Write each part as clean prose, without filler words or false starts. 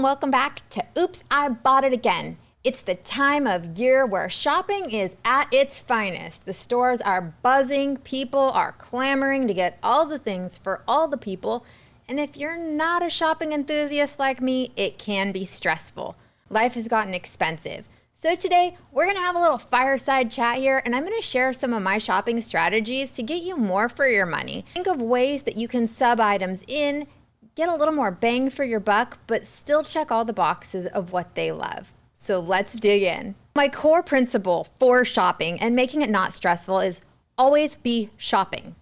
welcome back to Oops, I Bought It Again. It's the time of year where shopping is at its finest. The stores are buzzing, people are clamoring to get all the things for all the people, and if you're not a shopping enthusiast like me, it can be stressful. Life has gotten expensive. So today, we're going to have a little fireside chat here, and I'm going to share some of my shopping strategies to get you more for your money. Think of ways that you can sub items in, get a little more bang for your buck, but still check all the boxes of what they love. So let's dig in. My core principle for shopping and making it not stressful is always be shopping.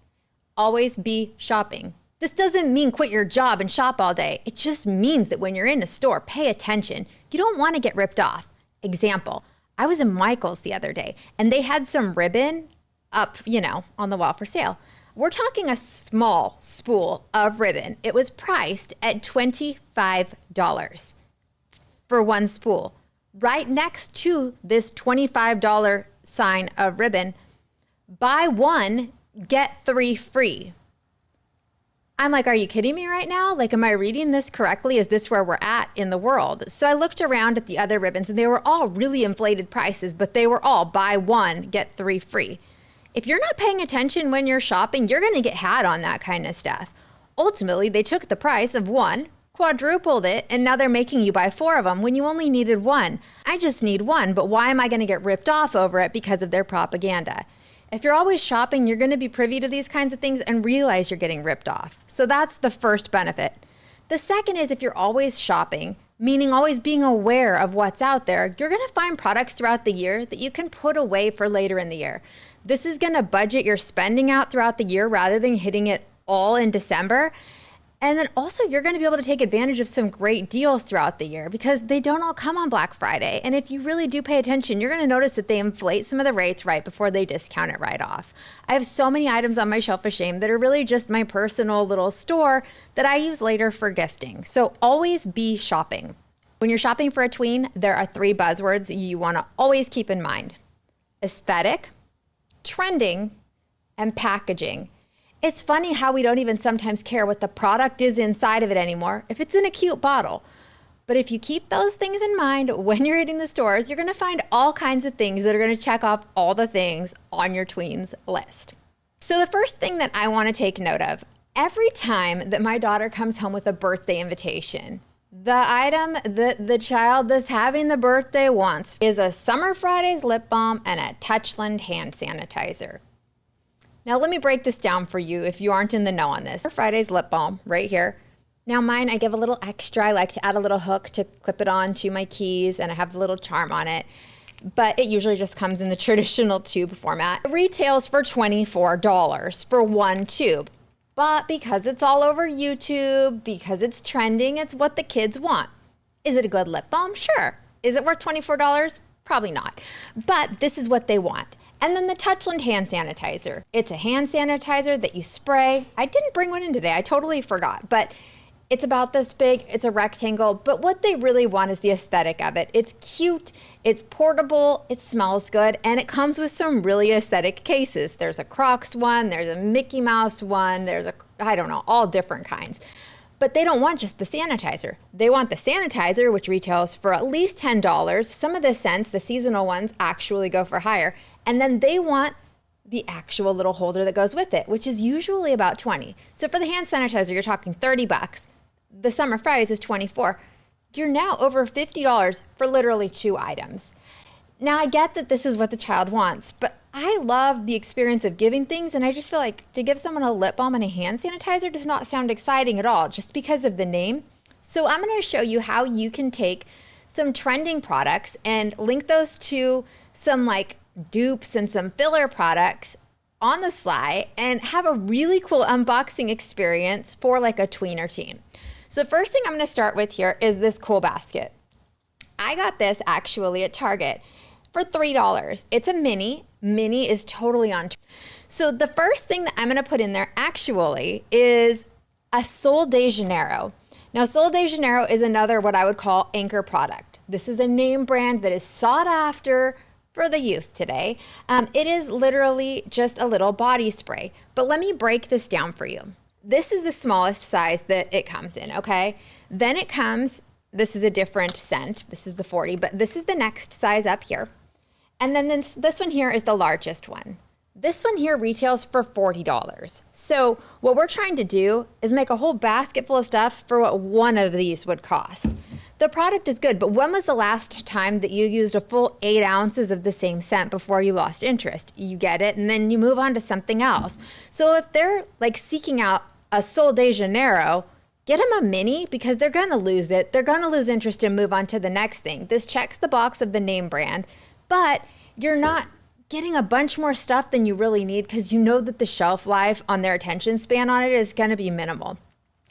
Always be shopping. This doesn't mean quit your job and shop all day. It just means that when you're in a store, pay attention. You don't want to get ripped off. Example, I was in Michael's the other day and they had some ribbon up, on the wall for sale. We're talking a small spool of ribbon. It was priced at $25 for one spool. Right next to this $25 sign of ribbon, buy one, get three free. I'm like, are you kidding me right now? Like, am I reading this correctly? Is this where we're at in the world? So I looked around at the other ribbons and they were all really inflated prices, but they were all buy one, get three free. If you're not paying attention when you're shopping, you're gonna get had on that kind of stuff. Ultimately, they took the price of one, quadrupled it, and now they're making you buy four of them when you only needed one. I just need one, but why am I gonna get ripped off over it because of their propaganda? If you're always shopping, you're gonna be privy to these kinds of things and realize you're getting ripped off. So that's the first benefit. The second is if you're always shopping, meaning always being aware of what's out there, you're gonna find products throughout the year that you can put away for later in the year. This is gonna budget your spending out throughout the year rather than hitting it all in December. And then also you're gonna be able to take advantage of some great deals throughout the year because they don't all come on Black Friday. And if you really do pay attention, you're gonna notice that they inflate some of the rates right before they discount it right off. I have so many items on my shelf of shame that are really just my personal little store that I use later for gifting. So always be shopping. When you're shopping for a tween, there are three buzzwords you wanna always keep in mind: aesthetic, trending, and packaging. It's funny how we don't even sometimes care what the product is inside of it anymore if it's in a cute bottle. But if you keep those things in mind when you're hitting the stores, you're gonna find all kinds of things that are gonna check off all the things on your tweens list. So the first thing that I wanna take note of, every time that my daughter comes home with a birthday invitation, the item that the child that's having the birthday wants is a Summer Fridays lip balm and a Touchland hand sanitizer. Now let me break this down for you if you aren't in the know on this. Friday's lip balm right here. Now mine, I give a little extra. I like to add a little hook to clip it on to my keys and I have the little charm on it. But it usually just comes in the traditional tube format. It retails for $24 for one tube. But because it's all over YouTube, because it's trending, it's what the kids want. Is it a good lip balm? Sure. Is it worth $24? Probably not. But this is what they want. And then the Touchland hand sanitizer. It's a hand sanitizer that you spray. I didn't bring one in today. I totally forgot. But it's about this big. It's a rectangle. But what they really want is the aesthetic of it. It's cute. It's portable. It smells good. And it comes with some really aesthetic cases. There's a Crocs one. There's a Mickey Mouse one. There's all different kinds. But they don't want just the sanitizer. They want the sanitizer, which retails for at least $10. Some of the scents, the seasonal ones, actually go for higher. And then they want the actual little holder that goes with it, which is usually about $20. So for the hand sanitizer, you're talking $30. The Summer Fridays is $24. You're now over $50 for literally two items. Now I get that this is what the child wants, but I love the experience of giving things, and I just feel like to give someone a lip balm and a hand sanitizer does not sound exciting at all, just because of the name. So I'm gonna show you how you can take some trending products and link those to some dupes and some filler products on the sly and have a really cool unboxing experience for a tween or teen. So the first thing I'm gonna start with here is this cool basket. I got this actually at Target for $3. It's a mini. Mini is totally on. So the first thing that I'm gonna put in there actually is a Sol de Janeiro. Now Sol de Janeiro is another what I would call anchor product. This is a name brand that is sought after for the youth today. It is literally just a little body spray, but let me break this down for you. This is the smallest size that it comes in, okay? Then it comes This is a different scent. This is the 40, but this is the next size up here. And then this one here is the largest one. This one here retails for $40. So what we're trying to do is make a whole basket full of stuff for what one of these would cost. The product is good, but when was the last time that you used a full 8 ounces of the same scent before you lost interest? You get it, and then you move on to something else. So if they're like seeking out a Sol de Janeiro, get them a mini because they're gonna lose it. They're gonna lose interest and move on to the next thing. This checks the box of the name brand, but you're not getting a bunch more stuff than you really need because you know that the shelf life on their attention span on it is gonna be minimal.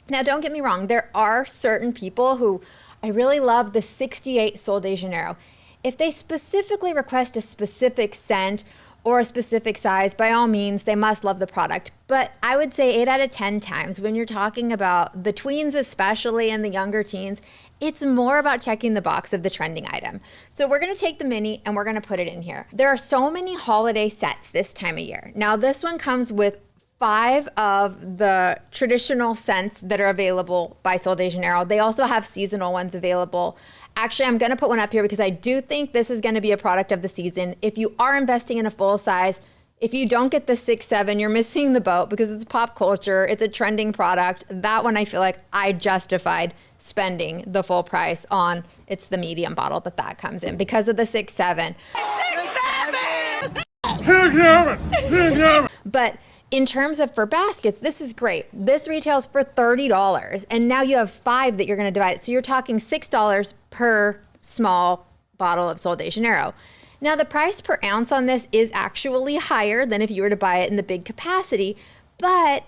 Now, don't get me wrong, there are certain people who I really love the 68 Sol de Janeiro. If they specifically request a specific scent or a specific size, by all means, they must love the product. But I would say 8 out of 10 times when you're talking about the tweens especially and the younger teens, it's more about checking the box of the trending item. So we're gonna take the mini and we're gonna put it in here. There are so many holiday sets this time of year. Now this one comes with 5 of the traditional scents that are available by Sol de Janeiro. They also have seasonal ones available. Actually, I'm gonna put one up here because I do think this is gonna be a product of the season. If you are investing in a full size, if you don't get the 6-7, you're missing the boat because it's pop culture, it's a trending product. That one I feel like I justified spending the full price on. It's the medium bottle that comes in because of the 6-7. 6-7! But in terms of for baskets, this is great. This retails for $30, and now you have 5 that you're gonna divide it. So you're talking $6 per small bottle of Sol de Janeiro. Now the price per ounce on this is actually higher than if you were to buy it in the big capacity, but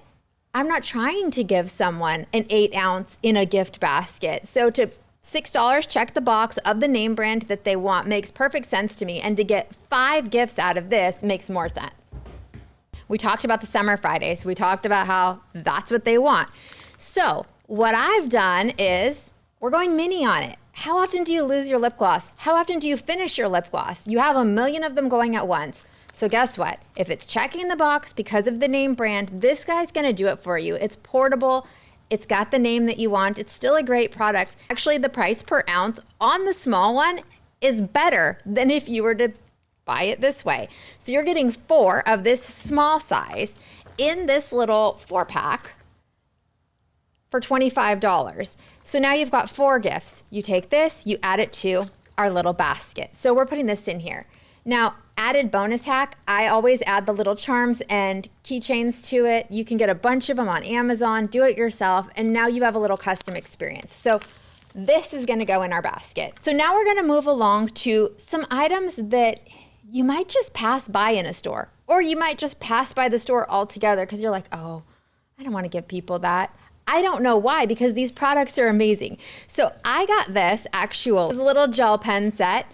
I'm not trying to give someone an 8 ounce in a gift basket. So to $6, check the box of the name brand that they want makes perfect sense to me, and to get 5 gifts out of this makes more sense. We talked about the summer Fridays. We talked about how that's what they want. So what I've done is we're going mini on it. How often do you lose your lip gloss? How often do you finish your lip gloss? You have a million of them going at once. So guess what? If it's checking the box because of the name brand, this guy's gonna do it for you. It's portable. It's got the name that you want. It's still a great product. Actually, the price per ounce on the small one is better than if you were to buy it this way. So you're getting 4 of this small size in this little 4-pack for $25. So now you've got 4 gifts. You take this, you add it to our little basket. So we're putting this in here. Now, added bonus hack, I always add the little charms and keychains to it. You can get a bunch of them on Amazon, do it yourself, and now you have a little custom experience. So this is gonna go in our basket. So now we're gonna move along to some items that you might just pass by in a store, or you might just pass by the store altogether because you're like, oh, I don't want to give people that. I don't know why, because these products are amazing. So I got this actual little gel pen set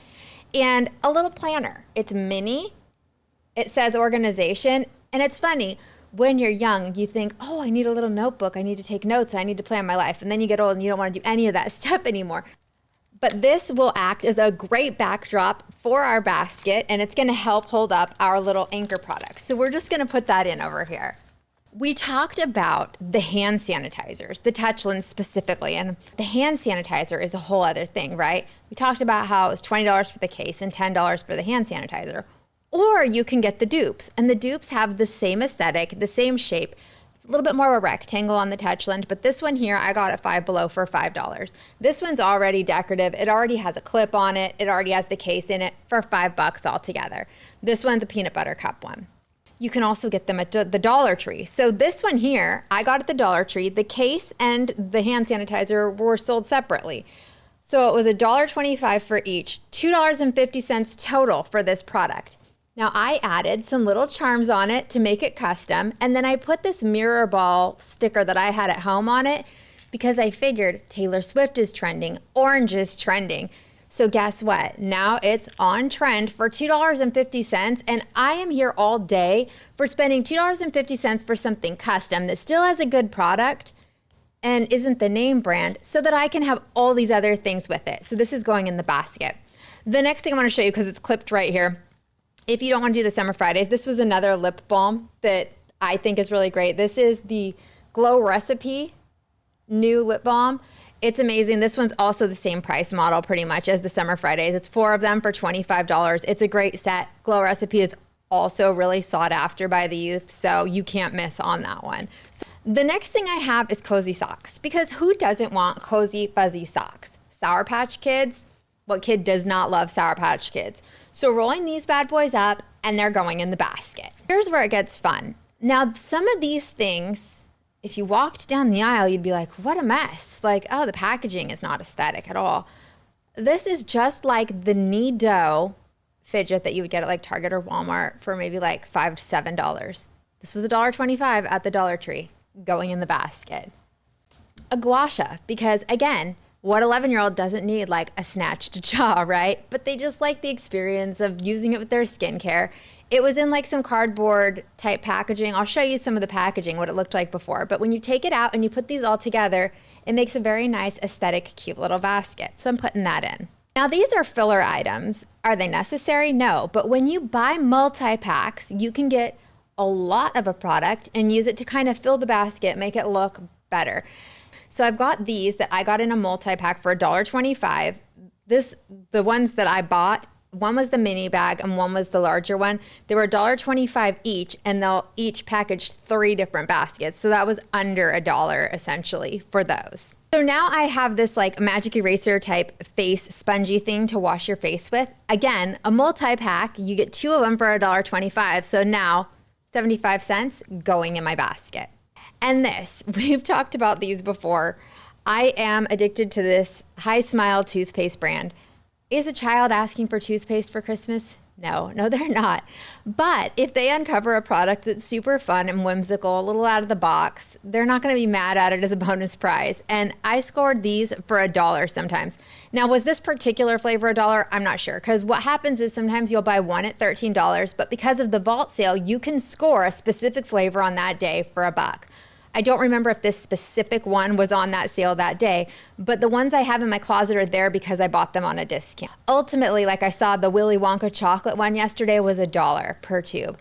and a little planner. It's mini, it says organization, and it's funny, when you're young, you think, oh, I need a little notebook, I need to take notes, I need to plan my life. And then you get old and you don't want to do any of that stuff anymore. But this will act as a great backdrop for our basket, and it's gonna help hold up our little anchor products. So we're just gonna put that in over here. We talked about the hand sanitizers, the Touchlands specifically, and the hand sanitizer is a whole other thing, right? We talked about how it was $20 for the case and $10 for the hand sanitizer. Or you can get the dupes, and the dupes have the same aesthetic, the same shape. A little bit more of a rectangle on the Touchland, but this one here I got at Five Below for $5. This one's already decorative. It already has a clip on it. It already has the case in it for $5 altogether. This one's a peanut butter cup one. You can also get them at the Dollar Tree. So this one here, I got at the Dollar Tree. The case and the hand sanitizer were sold separately. So it was $1.25 for each, $2.50 total for this product. Now I added some little charms on it to make it custom, and then I put this mirror ball sticker that I had at home on it because I figured Taylor Swift is trending, orange is trending. So guess what? Now it's on trend for $2.50, and I am here all day for spending $2.50 for something custom that still has a good product and isn't the name brand, so that I can have all these other things with it. So this is going in the basket. The next thing I want to show you, because it's clipped right here, if you don't want to do the Summer Fridays, this was another lip balm that I think is really great. This is the Glow Recipe new lip balm. It's amazing. This one's also the same price model pretty much as the Summer Fridays. It's 4 of them for $25. It's a great set. Glow Recipe is also really sought after by the youth, so you can't miss on that one. So the next thing I have is cozy socks, because who doesn't want cozy, fuzzy socks? Sour Patch Kids? What kid does not love Sour Patch Kids? So rolling these bad boys up, and they're going in the basket. Here's where it gets fun. Now, some of these things, if you walked down the aisle, you'd be like, what a mess. Like, oh, the packaging is not aesthetic at all. This is just like the Nido fidget that you would get at like Target or Walmart for maybe like $5 to $7. This was $1.25 at the Dollar Tree, going in the basket. A gua sha, because again, what 11-year-old doesn't need like a snatched jaw, right? But they just like the experience of using it with their skincare. It was in like some cardboard type packaging. I'll show you some of the packaging, what it looked like before. But when you take it out and you put these all together, it makes a very nice aesthetic, cute little basket. So I'm putting that in. Now these are filler items. Are they necessary? No. But when you buy multi-packs, you can get a lot of a product and use it to kind of fill the basket, make it look better. So I've got these that I got in a multi-pack for $1.25. The ones that I bought, one was the mini bag and one was the larger one. They were $1.25 each, and they'll each package 3 different baskets. So that was under $1 essentially for those. So now I have this like magic eraser type face spongy thing to wash your face with. Again, a multi-pack, you get 2 of them for $1.25. So now 75 cents going in my basket. And this, we've talked about these before. I am addicted to this Hi Smile toothpaste brand. Is a child asking for toothpaste for Christmas? No, they're not. But if they uncover a product that's super fun and whimsical, a little out of the box, they're not going to be mad at it as a bonus prize. And I scored these for $1 sometimes. Now, was this particular flavor $1? I'm not sure, because what happens is sometimes you'll buy one at $13, but because of the vault sale, you can score a specific flavor on that day for $1. I don't remember if this specific one was on that sale that day, but the ones I have in my closet are there because I bought them on a discount. Ultimately, like I saw the Willy Wonka chocolate one yesterday was $1 per tube.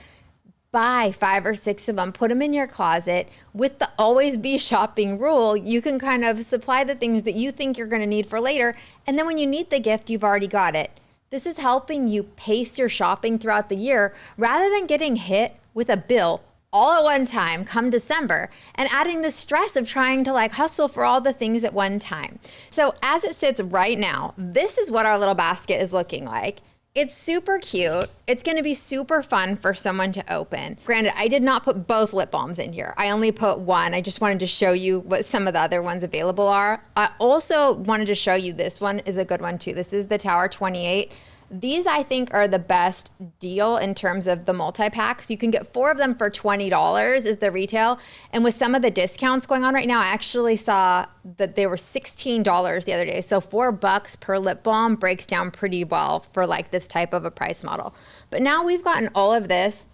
Buy 5 or 6 of them, put them in your closet. With the always be shopping rule, you can kind of supply the things that you think you're going to need for later, and then when you need the gift, you've already got it. This is helping you pace your shopping throughout the year rather than getting hit with a bill all at one time come December and adding the stress of trying to like hustle for all the things at one time. So as it sits right now, this is what our little basket is looking like. It's super cute. It's going to be super fun for someone to open. Granted, I did not put both lip balms in here. I only put one. I just wanted to show you what some of the other ones available are. I also wanted to show you this one is a good one too. This is the Tower 28. These, I think, are the best deal in terms of the multi-packs. You can get 4 of them for $20 is the retail. And with some of the discounts going on right now, I actually saw that they were $16 the other day. So $4 per lip balm breaks down pretty well for like this type of a price model. But now we've gotten all of this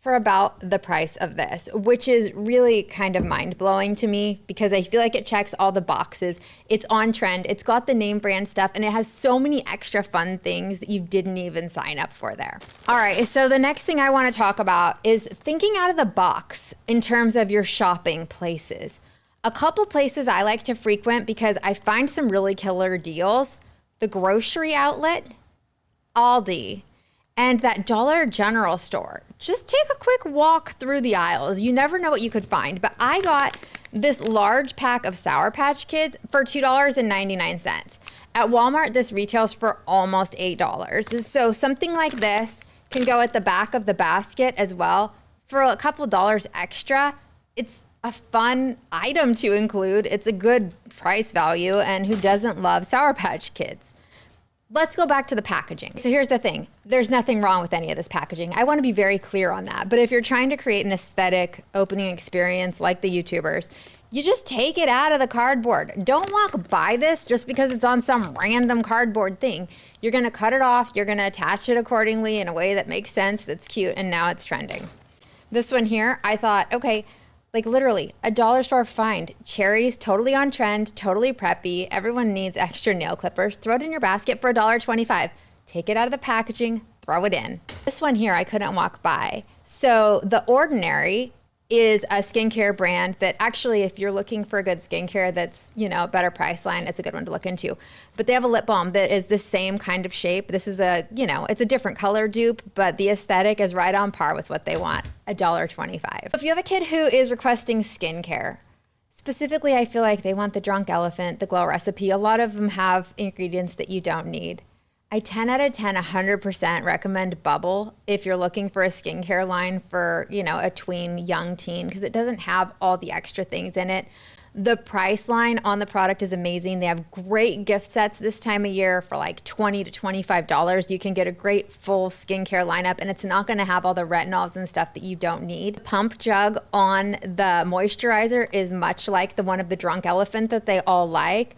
for about the price of this, which is really kind of mind-blowing to me because I feel like it checks all the boxes. It's on trend, it's got the name brand stuff, and it has so many extra fun things that you didn't even sign up for there. All right, so the next thing I want to talk about is thinking out of the box in terms of your shopping places. A couple places I like to frequent because I find some really killer deals: the grocery outlet, Aldi, and that Dollar General store. Just take a quick walk through the aisles. You never know what you could find. But I got this large pack of Sour Patch Kids for $2.99. At Walmart, this retails for almost $8. So something like this can go at the back of the basket as well for a couple dollars extra. It's a fun item to include. It's a good price value, and who doesn't love Sour Patch Kids? Let's go back to the packaging. So here's the thing. There's nothing wrong with any of this packaging. I want to be very clear on that. But if you're trying to create an aesthetic opening experience like the YouTubers, you just take it out of the cardboard. Don't walk by this just because it's on some random cardboard thing. You're going to cut it off. You're going to attach it accordingly in a way that makes sense, that's cute, and now it's trending. This one here, I thought, okay, like literally a dollar store find. Cherries, totally on trend, totally preppy. Everyone needs extra nail clippers. Throw it in your basket for $1.25. Take it out of the packaging, throw it in. This one here I couldn't walk by. So The Ordinary is a skincare brand that actually, if you're looking for a good skincare that's, a better price line, it's a good one to look into. But they have a lip balm that is the same kind of shape. This is it's a different color dupe, but the aesthetic is right on par with what they want, $1.25. If you have a kid who is requesting skincare, specifically, I feel like they want the Drunk Elephant, the Glow Recipe. A lot of them have ingredients that you don't need. I 10 out of 10, 100% recommend Bubble if you're looking for a skincare line for, a tween, young teen, because it doesn't have all the extra things in it. The price line on the product is amazing. They have great gift sets this time of year for like $20 to $25. You can get a great full skincare lineup, and it's not going to have all the retinols and stuff that you don't need. The pump jug on the moisturizer is much like the one of the Drunk Elephant that they all like.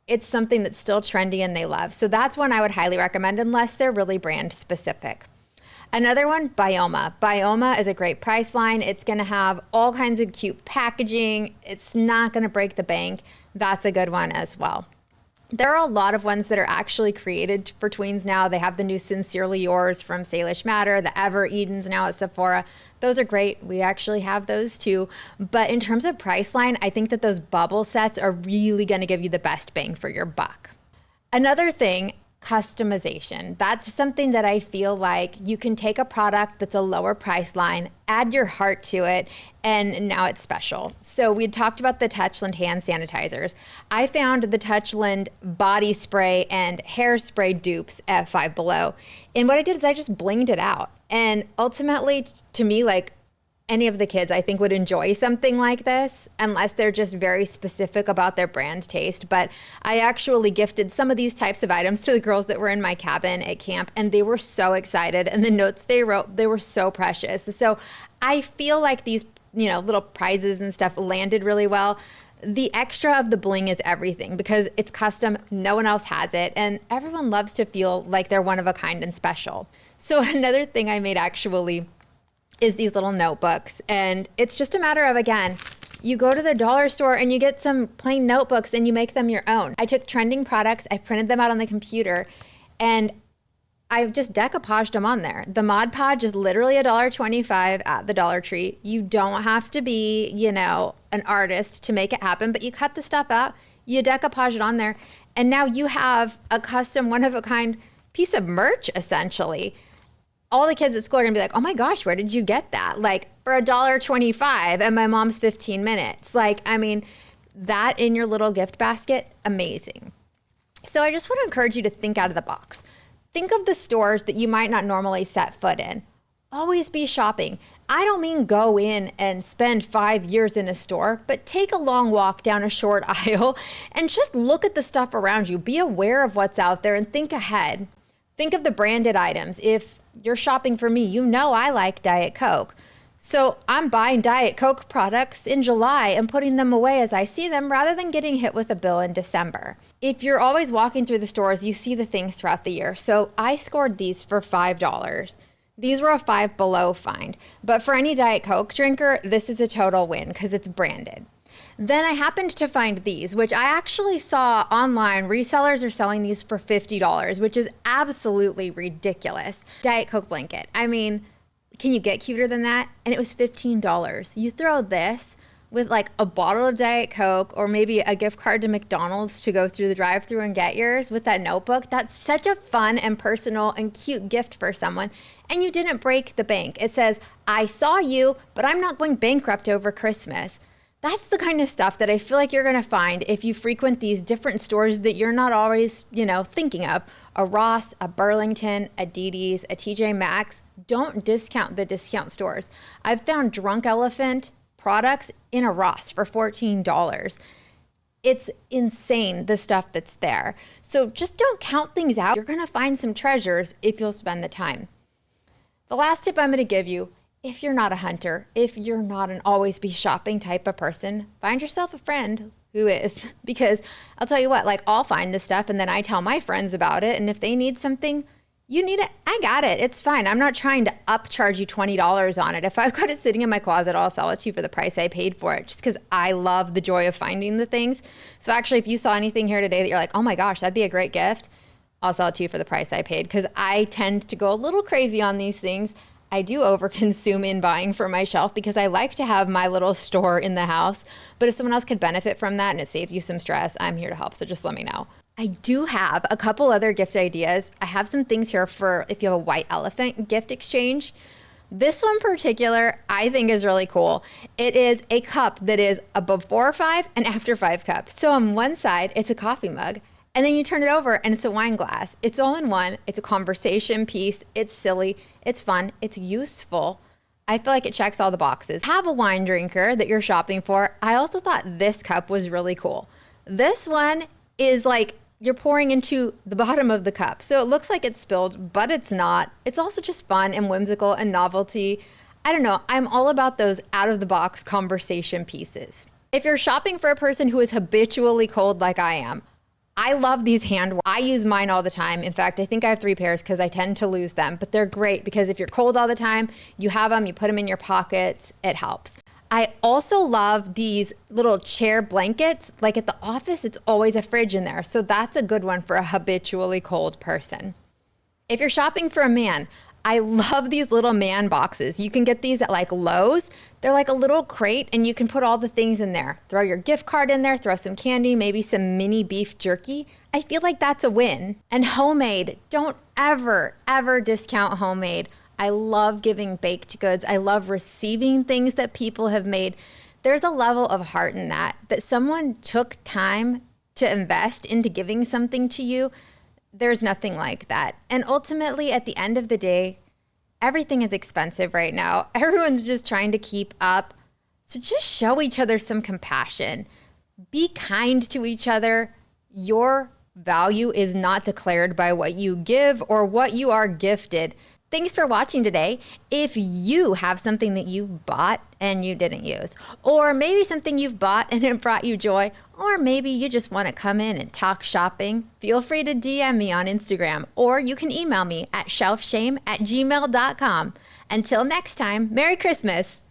It's something that's still trendy and they love. So that's one I would highly recommend unless they're really brand specific. Another one, Bioma. Bioma is a great price line. It's going to have all kinds of cute packaging. It's not going to break the bank. That's a good one as well. There are a lot of ones that are actually created for tweens now. They have the new Sincerely Yours from Salish Matter, the Ever Edens now at Sephora. Those are great. We actually have those too. But in terms of price line, I think that those bubble sets are really going to give you the best bang for your buck. Another thing, customization. That's something that I feel like you can take a product that's a lower price line, add your heart to it, and now it's special. So we had talked about the Touchland hand sanitizers. I found the Touchland body spray and hairspray dupes at Five Below. And what I did is I just blinged it out. And ultimately, to me, like, any of the kids I think would enjoy something like this, unless they're just very specific about their brand taste. But I actually gifted some of these types of items to the girls that were in my cabin at camp, and they were so excited. And the notes they wrote, they were so precious. So I feel like these, little prizes and stuff landed really well. The extra of the bling is everything because it's custom. No one else has it. And everyone loves to feel like they're one of a kind and special. So another thing I made actually is these little notebooks. And it's just a matter of, again, you go to the dollar store and you get some plain notebooks and you make them your own. I took trending products, I printed them out on the computer, and I've just decoupaged them on there. The Mod Podge is literally $1.25 at the Dollar Tree. You don't have to be, an artist to make it happen, but you cut the stuff out, you decoupage it on there, and now you have a custom, one-of-a-kind piece of merch, essentially. All the kids at school are gonna be like, oh my gosh, where did you get that? Like, for $1.25 and my mom's 15 minutes. Like, I mean, that in your little gift basket, amazing. So I just wanna encourage you to think out of the box. Think of the stores that you might not normally set foot in. Always be shopping. I don't mean go in and spend 5 years in a store, but take a long walk down a short aisle and just look at the stuff around you. Be aware of what's out there and think ahead. Think of the branded items. If you're shopping for me, I like Diet Coke. So I'm buying Diet Coke products in July and putting them away as I see them rather than getting hit with a bill in December. If you're always walking through the stores, you see the things throughout the year. So I scored these for $5. These were a Five Below find. But for any Diet Coke drinker, this is a total win because it's branded. Then I happened to find these, which I actually saw online. Resellers are selling these for $50, which is absolutely ridiculous. Diet Coke blanket. I mean, can you get cuter than that? And it was $15. You throw this with like a bottle of Diet Coke or maybe a gift card to McDonald's to go through the drive-thru and get yours with that notebook. That's such a fun and personal and cute gift for someone. And you didn't break the bank. It says, I saw you, but I'm not going bankrupt over Christmas. That's the kind of stuff that I feel like you're gonna find if you frequent these different stores that you're not always, thinking of. A Ross, a Burlington, a DD's, a TJ Maxx. Don't discount the discount stores. I've found Drunk Elephant products in a Ross for $14. It's insane, the stuff that's there. So just don't count things out. You're gonna find some treasures if you'll spend the time. The last tip I'm gonna give you, if you're not a hunter, if you're not an always be shopping type of person, find yourself a friend who is. Because I'll tell you what, like I'll find this stuff and then I tell my friends about it. And if they need something, you need it, I got it. It's fine. I'm not trying to upcharge you $20 on it. If I've got it sitting in my closet, I'll sell it to you for the price I paid for it, just because I love the joy of finding the things. So actually, if you saw anything here today that you're like, oh my gosh, that'd be a great gift, I'll sell it to you for the price I paid, because I tend to go a little crazy on these things. I do overconsume in buying for my shelf because I like to have my little store in the house. But if someone else could benefit from that and it saves you some stress, I'm here to help. So just let me know. I do have a couple other gift ideas. I have some things here for if you have a white elephant gift exchange. This one in particular, I think is really cool. It is a cup that is a before 5 and after 5 cup. So on one side, it's a coffee mug. And then you turn it over and it's a wine glass. It's all in one. It's a conversation piece. It's silly. It's fun. It's useful. I feel like it checks all the boxes. Have a wine drinker that you're shopping for. I also thought this cup was really cool. This one is like you're pouring into the bottom of the cup. So it looks like it's spilled, but it's not. It's also just fun and whimsical and novelty. I don't know. I'm all about those out of the box conversation pieces. If you're shopping for a person who is habitually cold like I am, I love these I use mine all the time. In fact, I think I have 3 pairs because I tend to lose them, but they're great because if you're cold all the time, you have them, you put them in your pockets, it helps. I also love these little chair blankets. Like at the office, it's always a fridge in there. So that's a good one for a habitually cold person. If you're shopping for a man, I love these little man boxes. You can get these at like Lowe's. They're like a little crate and you can put all the things in there. Throw your gift card in there, throw some candy, maybe some mini beef jerky. I feel like that's a win. And homemade, don't ever discount homemade. I love giving baked goods. I love receiving things that people have made. There's a level of heart in that someone took time to invest into giving something to you. There's nothing like that. And ultimately, at the end of the day, everything is expensive right now. Everyone's just trying to keep up. So just show each other some compassion. Be kind to each other. Your value is not declared by what you give or what you are gifted. Thanks for watching today. If you have something that you've bought and you didn't use, or maybe something you've bought and it brought you joy, or maybe you just want to come in and talk shopping, feel free to DM me on Instagram, or you can email me at shelfshame@gmail.com. Until next time, Merry Christmas.